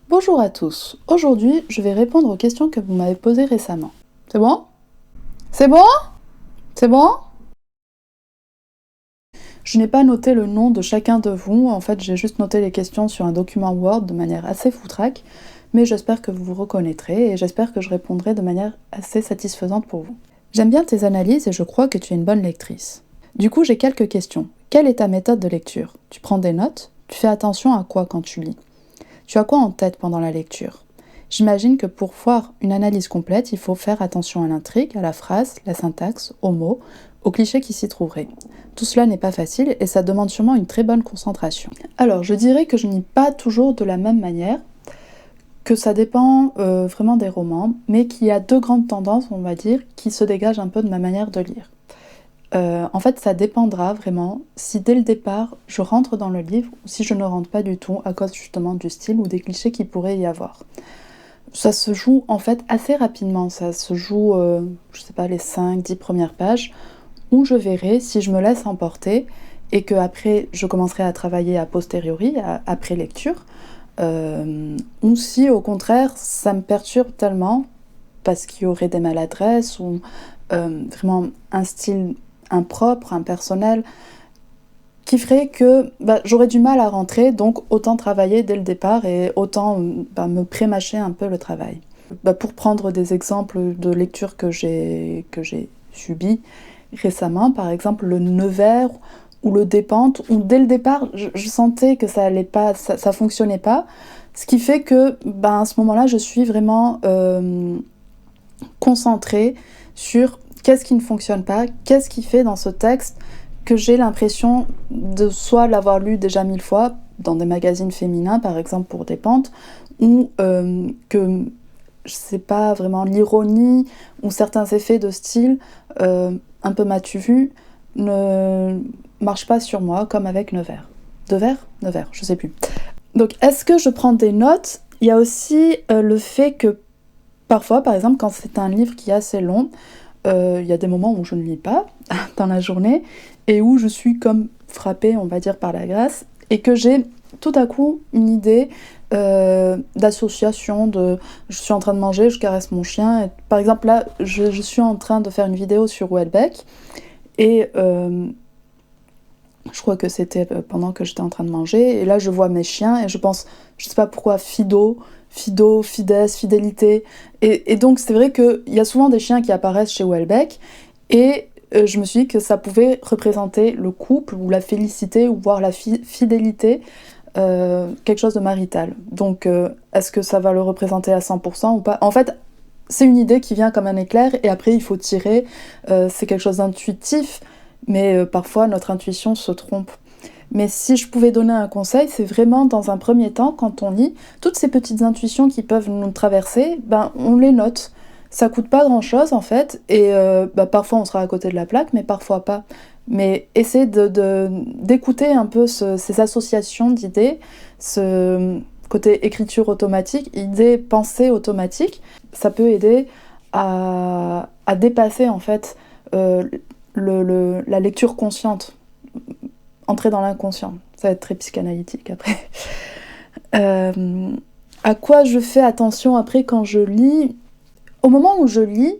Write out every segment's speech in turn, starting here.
Bonjour à tous, aujourd'hui je vais répondre aux questions que vous m'avez posées récemment. C'est bon? C'est bon? C'est bon? Je n'ai pas noté le nom de chacun de vous, en fait j'ai juste noté les questions sur un document Word de manière assez foutraque, mais j'espère que vous vous reconnaîtrez et j'espère que je répondrai de manière assez satisfaisante pour vous. J'aime bien tes analyses et je crois que tu es une bonne lectrice. Du coup j'ai quelques questions. Quelle est ta méthode de lecture? Tu prends des notes? Tu fais attention à quoi quand tu lis? Tu as quoi en tête pendant la lecture? J'imagine que pour voir une analyse complète, il faut faire attention à l'intrigue, à la phrase, la syntaxe, aux mots, aux clichés qui s'y trouveraient. Tout cela n'est pas facile et ça demande sûrement une très bonne concentration. Alors, je dirais que je ne lis pas toujours de la même manière, que ça dépend vraiment des romans, mais qu'il y a deux grandes tendances, on va dire, qui se dégagent un peu de ma manière de lire. En fait, ça dépendra vraiment si dès le départ je rentre dans le livre ou si je ne rentre pas du tout à cause justement du style ou des clichés qu'il pourrait y avoir. Ça se joue en fait assez rapidement, ça se joue, je sais pas, les 5-10 premières pages, où je verrai si je me laisse emporter et que après je commencerai à travailler a posteriori, après lecture, ou si au contraire ça me perturbe tellement parce qu'il y aurait des maladresses ou vraiment un style impropre, impersonnel, qui ferait que j'aurais du mal à rentrer, donc autant travailler dès le départ et autant me prémâcher un peu le travail. Pour prendre des exemples de lectures que j'ai subies récemment, par exemple le Nevers ou le Dépente, où dès le départ je sentais que ça allait pas, ça fonctionnait pas, ce qui fait que à ce moment-là je suis vraiment concentrée sur qu'est-ce qui ne fonctionne pas, qu'est-ce qui fait dans ce texte que j'ai l'impression de soit l'avoir lu déjà 1000 fois, dans des magazines féminins par exemple pour des pentes, ou que je sais pas vraiment l'ironie ou certains effets de style un peu m'as-tu vu ne marchent pas sur moi comme avec Nevers. Nevers, je sais plus. Donc est-ce que je prends des notes? Il y a aussi le fait que parfois, par exemple, quand c'est un livre qui est assez long, il y a des moments où je ne lis pas dans la journée et où je suis comme frappée, on va dire, par la grâce et que j'ai tout à coup une idée d'association, je suis en train de manger, je caresse mon chien. Et, par exemple, là, je suis en train de faire une vidéo sur Welbeck et je crois que c'était pendant que j'étais en train de manger et là, je vois mes chiens et je pense, je sais pas pourquoi, Fido, Fides, Fidélité. Et donc c'est vrai qu'il y a souvent des chiens qui apparaissent chez Welbeck et je me suis dit que ça pouvait représenter le couple ou la félicité ou voire la fidélité, quelque chose de marital. Donc est-ce que ça va le représenter à 100% ou pas? En fait, c'est une idée qui vient comme un éclair et après il faut tirer, c'est quelque chose d'intuitif, mais parfois notre intuition se trompe. Mais si je pouvais donner un conseil, c'est vraiment dans un premier temps, quand on lit, toutes ces petites intuitions qui peuvent nous traverser, on les note. Ça coûte pas grand-chose en fait, et parfois on sera à côté de la plaque, mais parfois pas. Mais essayer d'écouter un peu ces associations d'idées, ce côté écriture automatique, idée, pensée automatique, ça peut aider à dépasser en fait la lecture consciente. Entrer dans l'inconscient. Ça va être très psychanalytique après. À quoi je fais attention après quand je lis? Au moment où je lis,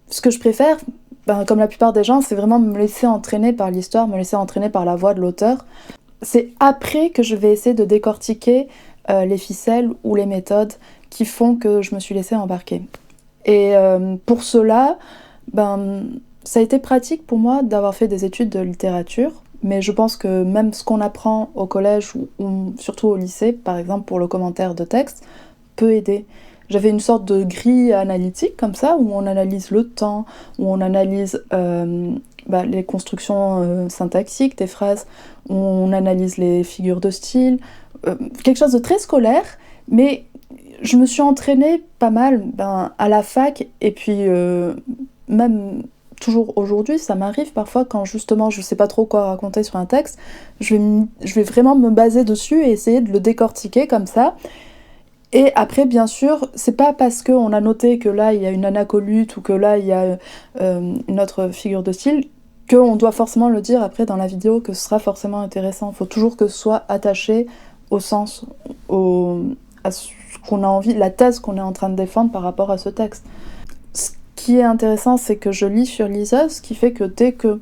ce que je préfère, comme la plupart des gens, c'est vraiment me laisser entraîner par l'histoire, me laisser entraîner par la voix de l'auteur. C'est après que je vais essayer de décortiquer les ficelles ou les méthodes qui font que je me suis laissée embarquer. Et pour cela, ça a été pratique pour moi d'avoir fait des études de littérature, mais je pense que même ce qu'on apprend au collège ou surtout au lycée, par exemple pour le commentaire de texte, peut aider. J'avais une sorte de grille analytique comme ça, où on analyse le temps, où on analyse les constructions syntaxiques des phrases, où on analyse les figures de style, quelque chose de très scolaire, mais je me suis entraînée pas mal à la fac, et puis même toujours aujourd'hui, ça m'arrive parfois quand justement je sais pas trop quoi raconter sur un texte, je vais vraiment me baser dessus et essayer de le décortiquer comme ça. Et après, bien sûr, c'est pas parce qu'on a noté que là il y a une anacolute ou que là il y a une autre figure de style qu'on doit forcément le dire après dans la vidéo, que ce sera forcément intéressant. Il faut toujours que ce soit attaché au sens, à qu'on a envie, la thèse qu'on est en train de défendre par rapport à ce texte. Ce qui est intéressant, c'est que je lis sur liseuse, ce qui fait que dès que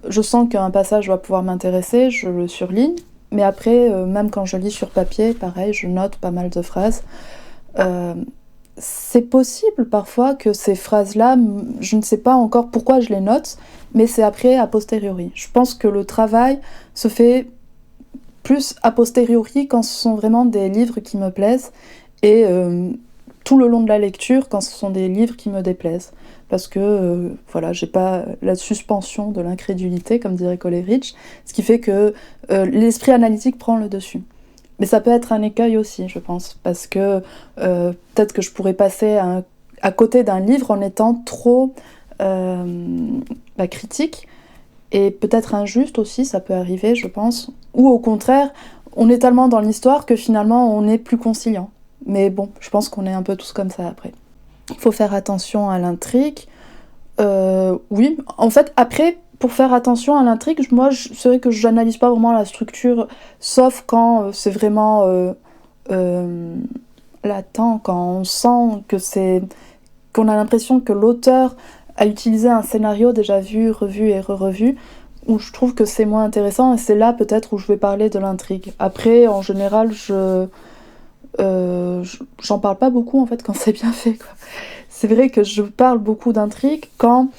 je sens qu'un passage va pouvoir m'intéresser, je le surligne. Mais après, même quand je lis sur papier, pareil, je note pas mal de phrases. C'est possible parfois que ces phrases-là, je ne sais pas encore pourquoi je les note, mais c'est après a posteriori. Je pense que le travail se fait plus a posteriori quand ce sont vraiment des livres qui me plaisent et tout le long de la lecture quand ce sont des livres qui me déplaisent. Parce que voilà, j'ai pas la suspension de l'incrédulité, comme dirait Coleridge, ce qui fait que l'esprit analytique prend le dessus. Mais ça peut être un écueil aussi, je pense, parce que peut-être que je pourrais passer à côté d'un livre en étant trop critique, et peut-être injuste aussi, ça peut arriver, je pense. Ou au contraire, on est tellement dans l'histoire que finalement on est plus conciliant. Mais bon, je pense qu'on est un peu tous comme ça après. Il faut faire attention à l'intrigue. Oui, en fait, après, pour faire attention à l'intrigue, moi, c'est vrai que je n'analyse pas vraiment la structure, sauf quand c'est vraiment latent, quand on sent qu'on a l'impression que l'auteur a utilisé un scénario déjà vu, revu et re-revu, où je trouve que c'est moins intéressant, et c'est là peut-être où je vais parler de l'intrigue. Après, en général, j'en parle pas beaucoup en fait quand c'est bien fait, quoi. C'est vrai que je parle beaucoup d'intrigue quand,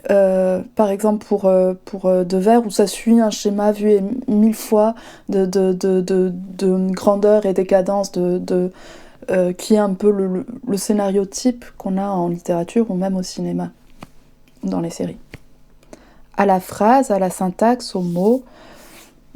par exemple pour De Vers, où ça suit un schéma vu 1000 fois de grandeur et décadence, qui est un peu le scénario type qu'on a en littérature ou même au cinéma, dans les séries. À la phrase, à la syntaxe, aux mots,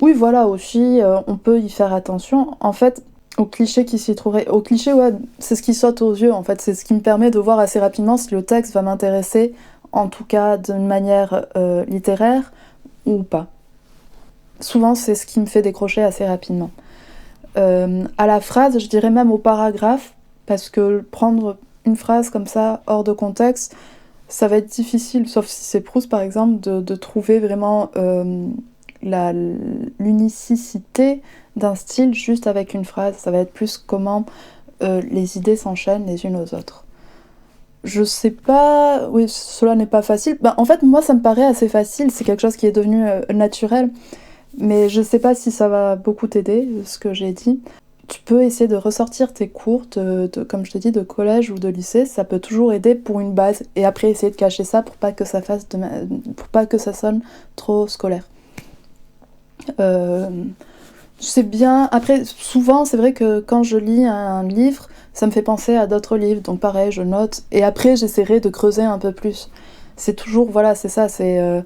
oui voilà aussi, on peut y faire attention. En fait, aux clichés qui s'y trouveraient. Aux clichés, ouais, c'est ce qui saute aux yeux, en fait. C'est ce qui me permet de voir assez rapidement si le texte va m'intéresser, en tout cas d'une manière littéraire, ou pas. Souvent, c'est ce qui me fait décrocher assez rapidement. À la phrase, je dirais même au paragraphe, parce que prendre une phrase comme ça, hors de contexte, ça va être difficile, sauf si c'est Proust, par exemple, de trouver vraiment l'unicité d'un style juste avec une phrase. Ça va être plus comment les idées s'enchaînent les unes aux autres. Je sais pas... Oui, cela n'est pas facile. En fait, moi, ça me paraît assez facile. C'est quelque chose qui est devenu naturel. Mais je sais pas si ça va beaucoup t'aider, ce que j'ai dit. Tu peux essayer de ressortir tes cours, comme je te dis, de collège ou de lycée. Ça peut toujours aider pour une base. Et après, essayer de cacher ça pour pas que ça sonne trop scolaire. C'est bien. Après, souvent, c'est vrai que quand je lis un livre, ça me fait penser à d'autres livres. Donc pareil, je note. Et après, j'essaierai de creuser un peu plus. C'est toujours, voilà, c'est ça, c'est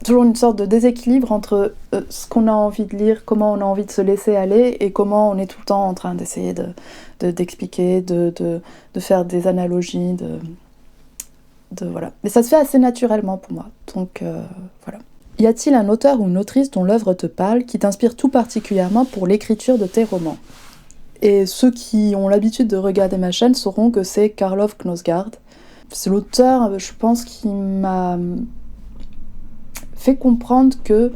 toujours une sorte de déséquilibre entre ce qu'on a envie de lire, comment on a envie de se laisser aller, et comment on est tout le temps en train d'essayer d'expliquer, de faire des analogies, voilà. Mais ça se fait assez naturellement pour moi. Donc voilà. Y a-t-il un auteur ou une autrice dont l'œuvre te parle, qui t'inspire tout particulièrement pour l'écriture de tes romans ? Et ceux qui ont l'habitude de regarder ma chaîne sauront que c'est Karl Ove Knausgaard. C'est l'auteur, je pense, qui m'a fait comprendre que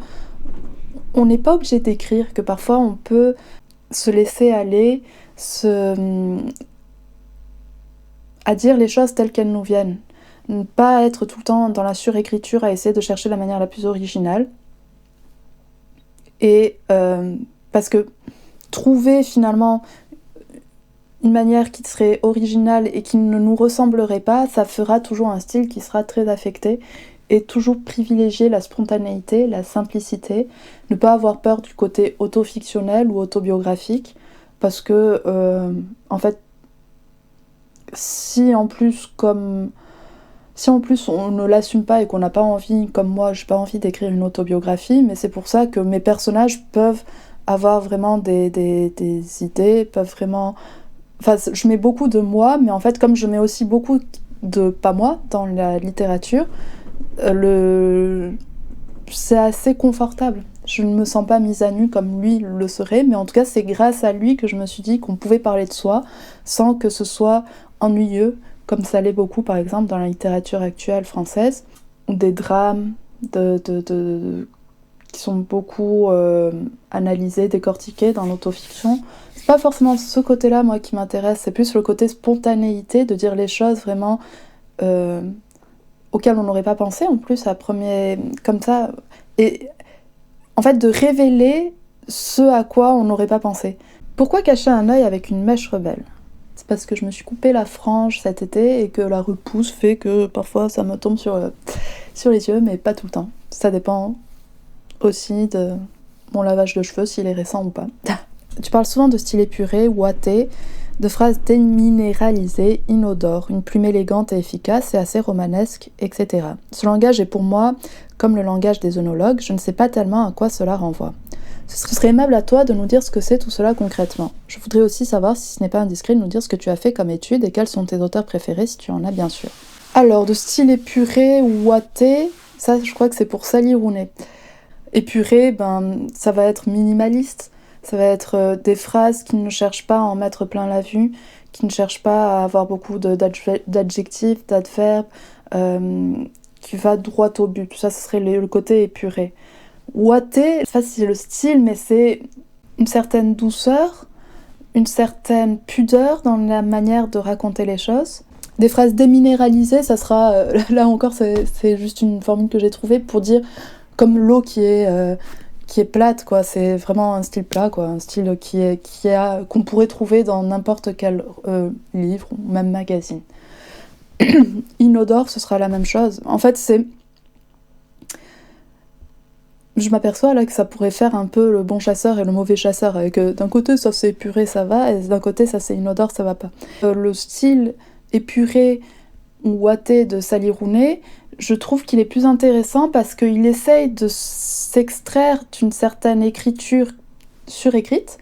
on n'est pas obligé d'écrire, que parfois on peut se laisser aller, à dire les choses telles qu'elles nous viennent. Ne pas être tout le temps dans la surécriture à essayer de chercher la manière la plus originale. Et parce que trouver finalement une manière qui serait originale et qui ne nous ressemblerait pas, ça fera toujours un style qui sera très affecté, et toujours privilégier la spontanéité, la simplicité, ne pas avoir peur du côté autofictionnel ou autobiographique, parce que en fait, si en plus on ne l'assume pas et qu'on n'a pas envie, comme moi, j'ai pas envie d'écrire une autobiographie, mais c'est pour ça que mes personnages peuvent avoir vraiment des idées, peuvent vraiment... Enfin, je mets beaucoup de moi, mais en fait, comme je mets aussi beaucoup de pas moi dans la littérature, c'est assez confortable. Je ne me sens pas mise à nu comme lui le serait, mais en tout cas, c'est grâce à lui que je me suis dit qu'on pouvait parler de soi sans que ce soit ennuyeux, comme ça l'est beaucoup, par exemple, dans la littérature actuelle française, ou des drames qui sont beaucoup analysés, décortiqués dans l'autofiction. pas forcément ce côté-là, moi, qui m'intéresse, c'est plus le côté spontanéité, de dire les choses vraiment auxquelles on n'aurait pas pensé, en plus, à premier... comme ça, et en fait, de révéler ce à quoi on n'aurait pas pensé. Pourquoi cacher un œil avec une mèche rebelle ? C'est parce que je me suis coupé la frange cet été et que la repousse fait que parfois ça me tombe sur les yeux, mais pas tout le temps. Ça dépend aussi de mon lavage de cheveux, s'il est récent ou pas. Tu parles souvent de style épuré, ouaté, de phrases déminéralisées, inodores, une plume élégante et efficace et assez romanesque, etc. Ce langage est pour moi comme le langage des œnologues, je ne sais pas tellement à quoi cela renvoie. Ce serait aimable à toi de nous dire ce que c'est tout cela concrètement. Je voudrais aussi savoir, si ce n'est pas indiscret, de nous dire ce que tu as fait comme étude et quels sont tes auteurs préférés, si tu en as bien sûr. Alors, de style épuré ou ouaté, ça je crois que c'est pour Sally Rooney. Épuré, ça va être minimaliste, ça va être des phrases qui ne cherchent pas à en mettre plein la vue, qui ne cherchent pas à avoir beaucoup d'adjectifs, d'adverbes, qui va droit au but. Ça, ce serait le côté épuré. Ouaté, ça c'est le style, mais c'est une certaine douceur, une certaine pudeur dans la manière de raconter les choses. Des phrases déminéralisées, ça sera, là encore, c'est juste une formule que j'ai trouvée pour dire comme l'eau qui est plate, quoi. C'est vraiment un style plat, quoi. Un style qu'on pourrait trouver dans n'importe quel livre ou même magazine. Inodore, ce sera la même chose. En fait, je m'aperçois là que ça pourrait faire un peu le bon chasseur et le mauvais chasseur, avec d'un côté ça c'est épuré, ça va, et d'un côté ça c'est inodore, ça va pas. Le style épuré ou ouaté de Sally Rooney, je trouve qu'il est plus intéressant parce qu'il essaye de s'extraire d'une certaine écriture surécrite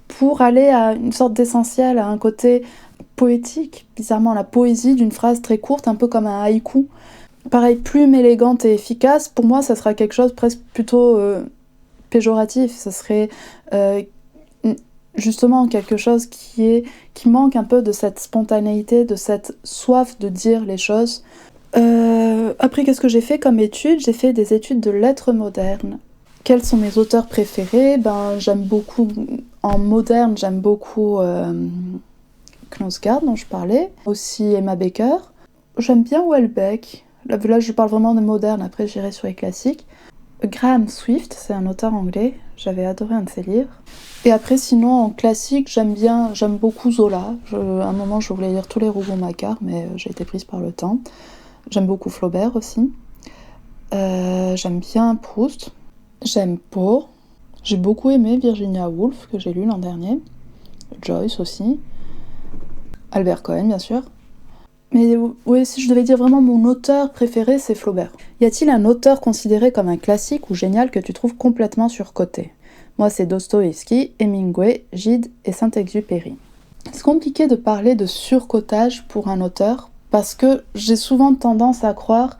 pour aller à une sorte d'essentiel, à un côté poétique, bizarrement la poésie d'une phrase très courte, un peu comme un haïku. Pareil, plume élégante et efficace, pour moi ça sera quelque chose presque plutôt péjoratif, ça serait justement quelque chose qui manque un peu de cette spontanéité, de cette soif de dire les choses. Après, qu'est-ce que j'ai fait comme études ? J'ai fait des études de lettres modernes. Quels sont mes auteurs préférés ? J'aime beaucoup, en moderne, j'aime beaucoup Knausgaard dont je parlais, aussi Emma Baker. J'aime bien Houellebecq. Là, je parle vraiment de moderne, après j'irai sur les classiques. Graham Swift, c'est un auteur anglais, j'avais adoré un de ses livres. Et après, sinon, en classique, j'aime beaucoup Zola. À un moment, je voulais lire tous les Rougon-Macquart, mais j'ai été prise par le temps. J'aime beaucoup Flaubert aussi. J'aime bien Proust. J'aime Poe. J'ai beaucoup aimé Virginia Woolf, que j'ai lu l'an dernier. Joyce aussi. Albert Cohen, bien sûr. Mais oui, si je devais dire vraiment mon auteur préféré, c'est Flaubert. Y a-t-il un auteur considéré comme un classique ou génial que tu trouves complètement surcoté ? Moi, c'est Dostoïevski, Hemingway, Gide et Saint-Exupéry. C'est compliqué de parler de surcotage pour un auteur, parce que j'ai souvent tendance à croire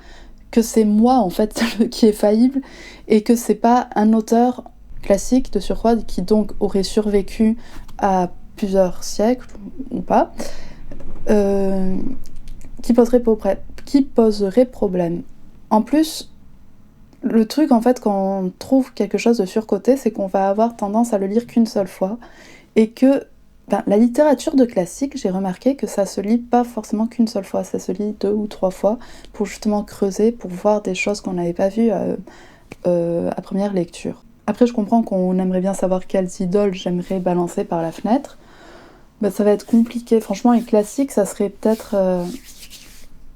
que c'est moi, en fait, qui est faillible, et que c'est pas un auteur classique de surcroît, qui donc aurait survécu à plusieurs siècles, ou pas, qui poserait problème. En plus, le truc, en fait, quand on trouve quelque chose de surcoté, c'est qu'on va avoir tendance à le lire qu'une seule fois, et que la littérature de classique, j'ai remarqué que ça se lit pas forcément qu'une seule fois, ça se lit 2 ou 3 fois, pour justement creuser, pour voir des choses qu'on n'avait pas vues à première lecture. Après, je comprends qu'on aimerait bien savoir quelles idoles j'aimerais balancer par la fenêtre. Ça va être compliqué. Franchement, les classiques, ça serait peut-être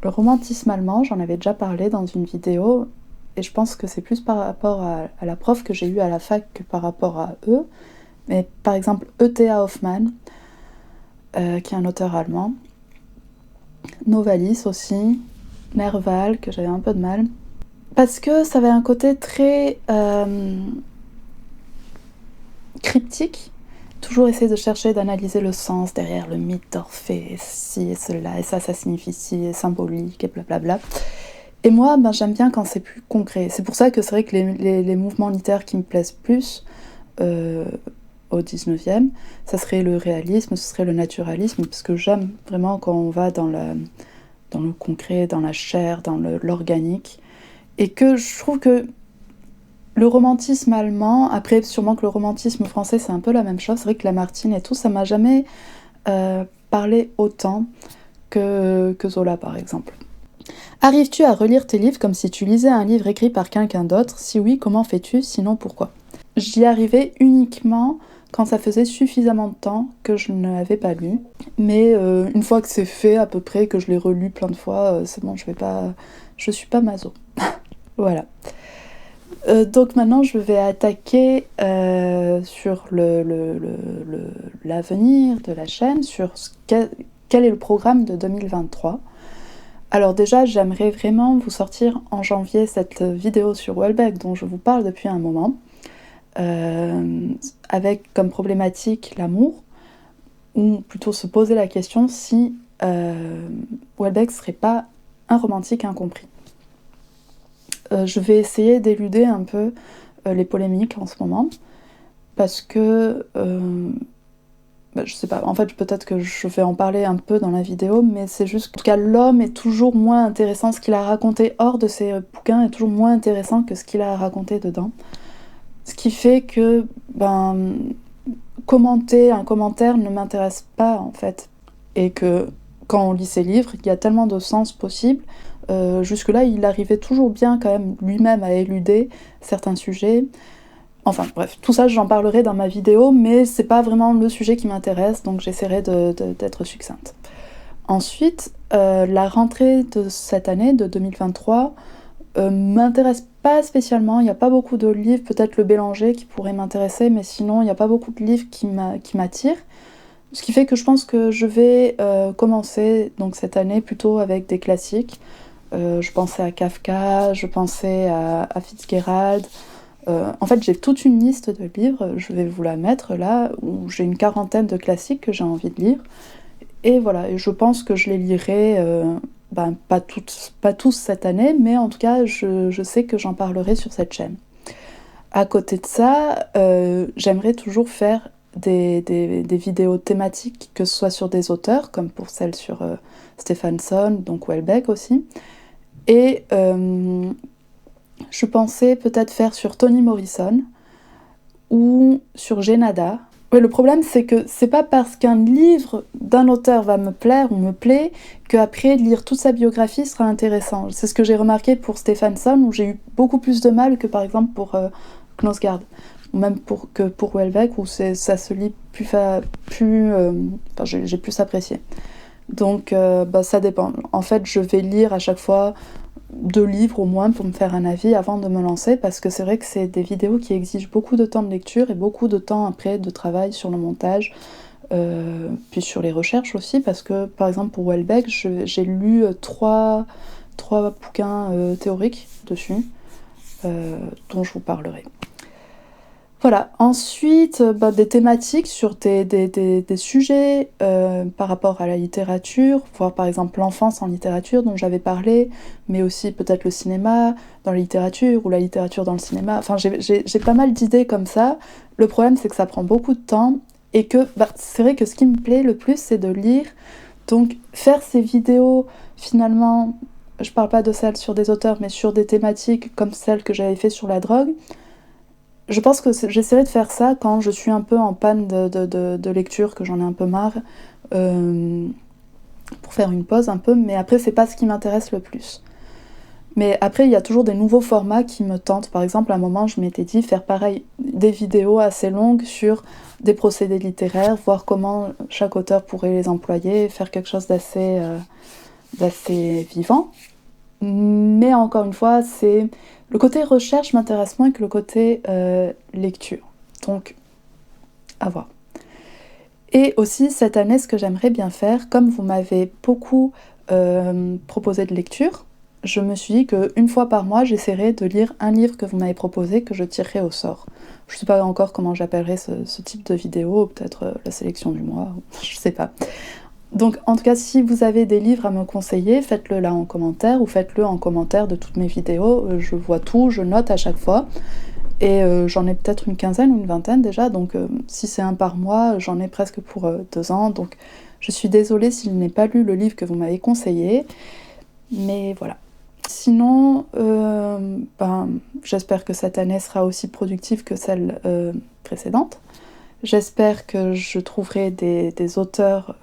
le romantisme allemand, j'en avais déjà parlé dans une vidéo, et je pense que c'est plus par rapport à la prof que j'ai eue à la fac que par rapport à eux. Mais par exemple, E.T.A. Hoffmann, qui est un auteur allemand, Novalis aussi, Nerval, que j'avais un peu de mal, parce que ça avait un côté très cryptique, toujours essayer de chercher, d'analyser le sens derrière le mythe d'Orphée, et ci et cela, et ça signifie ci, et symbolique, et blablabla. Et moi, j'aime bien quand c'est plus concret. C'est pour ça que c'est vrai que les mouvements littéraires qui me plaisent plus au 19e, ça serait le réalisme, ce serait le naturalisme, parce que j'aime vraiment quand on va dans le concret, dans la chair, dans l'organique, et que je trouve que Le romantisme allemand, après sûrement que le romantisme français c'est un peu la même chose, c'est vrai que Lamartine et tout, ça m'a jamais parlé autant que Zola par exemple. Arrives-tu à relire tes livres comme si tu lisais un livre écrit par quelqu'un d'autre? Si oui, comment fais-tu? Sinon, pourquoi? J'y arrivais uniquement quand ça faisait suffisamment de temps que je ne l'avais pas lu. Mais une fois que c'est fait à peu près, que je l'ai relu plein de fois, c'est bon, je suis pas maso. Voilà. Donc maintenant, je vais attaquer sur l'avenir de la chaîne, sur quel est le programme de 2023. Alors déjà, j'aimerais vraiment vous sortir en janvier cette vidéo sur Houellebecq dont je vous parle depuis un moment, avec comme problématique l'amour, ou plutôt se poser la question si Houellebecq serait pas un romantique incompris. Je vais essayer d'éluder un peu les polémiques en ce moment, parce que je sais pas, en fait peut-être que je vais en parler un peu dans la vidéo, mais c'est juste qu'en tout cas l'homme est toujours moins intéressant, ce qu'il a raconté hors de ses bouquins est toujours moins intéressant que ce qu'il a raconté dedans. Ce qui fait que commenter un commentaire ne m'intéresse pas en fait, et que quand on lit ses livres, il y a tellement de sens possibles. Jusque-là, il arrivait toujours bien quand même lui-même à éluder certains sujets. Enfin bref, tout ça j'en parlerai dans ma vidéo, mais c'est pas vraiment le sujet qui m'intéresse, donc j'essaierai d'être succincte. Ensuite, la rentrée de cette année, de 2023, m'intéresse pas spécialement, il n'y a pas beaucoup de livres, peut-être le Bélanger qui pourrait m'intéresser, mais sinon il n'y a pas beaucoup de livres qui m'attirent. Ce qui fait que je pense que je vais commencer donc cette année plutôt avec des classiques. Je pensais à Kafka, je pensais à Fitzgerald. En fait, j'ai toute une liste de livres, je vais vous la mettre là, où j'ai une quarantaine de classiques que j'ai envie de lire. Et voilà, et je pense que je les lirai, pas tous cette année, mais en tout cas, je sais que j'en parlerai sur cette chaîne. À côté de ça, j'aimerais toujours faire des vidéos thématiques, que ce soit sur des auteurs, comme pour celle sur Stephenson, donc Houellebecq aussi, et je pensais peut-être faire sur Toni Morrison ou sur Gennada. Ouais, le problème, c'est que c'est pas parce qu'un livre d'un auteur va me plaire ou me plaît qu'après lire toute sa biographie sera intéressant. C'est ce que j'ai remarqué pour Stephenson, où j'ai eu beaucoup plus de mal que par exemple pour Knausgaard, ou même pour Houellebecq, où ça se lit j'ai plus apprécié. Donc ça dépend. En fait, je vais lire à chaque fois 2 livres au moins pour me faire un avis avant de me lancer, parce que c'est vrai que c'est des vidéos qui exigent beaucoup de temps de lecture et beaucoup de temps après de travail sur le montage, puis sur les recherches aussi, parce que par exemple pour Houellebecq, j'ai lu 3 bouquins théoriques dessus, dont je vous parlerai. Voilà, ensuite des thématiques sur des sujets par rapport à la littérature, voir par exemple l'enfance en littérature dont j'avais parlé, mais aussi peut-être le cinéma dans la littérature ou la littérature dans le cinéma. Enfin, j'ai pas mal d'idées comme ça. Le problème, c'est que ça prend beaucoup de temps et que c'est vrai que ce qui me plaît le plus, c'est de lire. Donc faire ces vidéos, finalement, je parle pas de celles sur des auteurs, mais sur des thématiques comme celles que j'avais fait sur la drogue. Je pense que j'essaierai de faire ça quand je suis un peu en panne de lecture, que j'en ai un peu marre, pour faire une pause un peu, mais après c'est pas ce qui m'intéresse le plus. Mais après il y a toujours des nouveaux formats qui me tentent. Par exemple, à un moment je m'étais dit faire pareil, des vidéos assez longues sur des procédés littéraires, voir comment chaque auteur pourrait les employer, faire quelque chose d'assez vivant. Mais encore une fois, le côté recherche m'intéresse moins que le côté lecture. Donc, à voir. Et aussi, cette année, ce que j'aimerais bien faire, comme vous m'avez beaucoup proposé de lecture, je me suis dit qu'une fois par mois, j'essaierai de lire un livre que vous m'avez proposé, que je tirerai au sort. Je ne sais pas encore comment j'appellerai ce type de vidéo, peut-être la sélection du mois, je ne sais pas. Donc en tout cas, si vous avez des livres à me conseiller, faites-le là en commentaire, ou faites-le en commentaire de toutes mes vidéos. Je vois tout, je note à chaque fois. Et j'en ai peut-être une quinzaine ou une vingtaine déjà, donc si c'est un par mois, j'en ai presque pour 2 ans. Donc je suis désolée si je n'ai pas lu le livre que vous m'avez conseillé, mais voilà. Sinon, j'espère que cette année sera aussi productive que celle précédente. J'espère que je trouverai des auteurs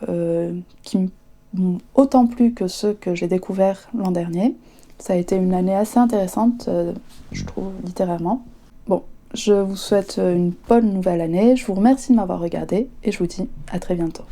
qui m'ont autant plu que ceux que j'ai découverts l'an dernier. Ça a été une année assez intéressante, je trouve, littéralement. Bon, je vous souhaite une bonne nouvelle année, je vous remercie de m'avoir regardé et je vous dis à très bientôt.